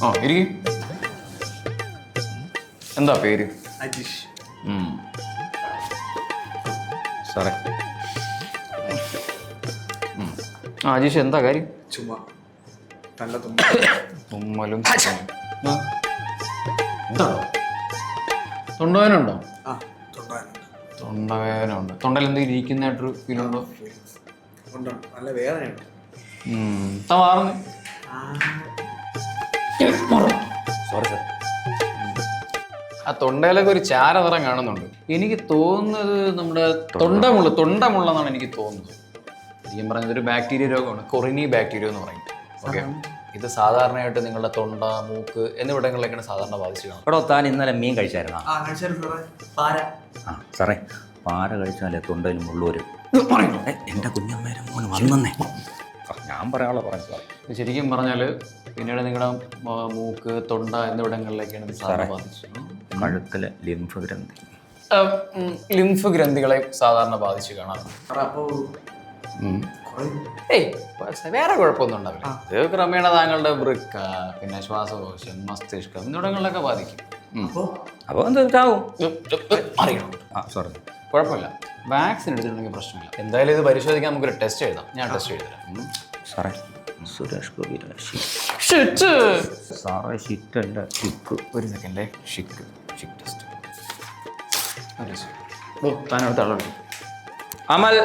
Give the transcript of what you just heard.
ആ ഇരിക്കും. എന്താ പേര്? അജീഷ്. സാറേ. ആ അജീഷ്, എന്താ കാര്യം? ചുമ്മാ നല്ല തുമ്മലും എന്താണോ? തൊണ്ടവേനുണ്ടോ? ആ തൊണ്ടാനുണ്ട്. തൊണ്ടവേദന ഉണ്ട്. തൊണ്ടയിൽ എന്തെങ്കിലും ഇരിക്കുന്നതായിട്ടൊരു ഫീലുണ്ടോ? ഉണ്ട്, നല്ല വേദനയുണ്ട്. മാറുന്നു. Sorry sir. ആ തൊണ്ടയിലൊക്കെ ഒരു ചാര നിറം കാണുന്നുണ്ട്. എനിക്ക് തോന്നുന്നത് നമ്മുടെ തൊണ്ടമുള്ള എന്നാണ് എനിക്ക് തോന്നുന്നത്. ശരിക്കും പറഞ്ഞത് ഒരു ബാക്ടീരിയ രോഗമാണ്, കൊറിനി ബാക്ടീരിയ എന്ന് പറയും. ഓക്കെ, ഇത് സാധാരണയായിട്ട് നിങ്ങളുടെ തൊണ്ട, മൂക്ക് എന്നിവിടങ്ങളിലേക്കാണ് സാധാരണ ബാധിച്ചു കാണുന്നത്. എടോ, താൻ ഇന്നലെ മീൻ കഴിച്ചായിരുന്നോ? ആ സാറേ, പാര കഴിച്ചാലേ തൊണ്ടയിൽ മുള്ളൂരും. എൻ്റെ കുഞ്ഞമ്മേരെ മോന് വന്നേ. ഞാൻ പറയാനുള്ള പറഞ്ഞു സാർ. ശരിക്കും പറഞ്ഞാൽ പിന്നീട് നിങ്ങളുടെ മൂക്ക്, തൊണ്ട എന്നിവിടങ്ങളിലേക്കാണ് ഇത് സാധാരണ ബാധിച്ചത്. കഴുത്തിലെ ലിംഫ് ഗ്രന്ഥി, ലിംഫ് ഗ്രന്ഥികളെ സാധാരണ ബാധിച്ച് കാണാറുണ്ട്. വേറെ കുഴപ്പമൊന്നും ഉണ്ടാവില്ല. ഇത് ക്രമേണ താങ്കളുടെ വൃക്ക, പിന്നെ ശ്വാസകോശം, മസ്തിഷ്കം എന്നിവിടങ്ങളിലൊക്കെ ബാധിക്കും. അപ്പോൾ എന്താവും? സോറി, കുഴപ്പമില്ല. വാക്സിൻ എടുത്തിട്ടുണ്ടെങ്കിൽ പ്രശ്നമില്ല. എന്തായാലും ഇത് പരിശോധിക്കാൻ നമുക്കൊരു ടെസ്റ്റ് എഴുതാം. ഞാൻ ടെസ്റ്റ് എഴുതരാം. സാറേ, സുരേഷ് ഗോപിയുടെ സാറേ ഷിറ്റല്ല, ഷിക്ക്. ഒരു സെക്കൻഡേ. ഷിക്ക് ടെസ്റ്റ്. താനടുത്ത ആളുണ്ട്. അമൽ.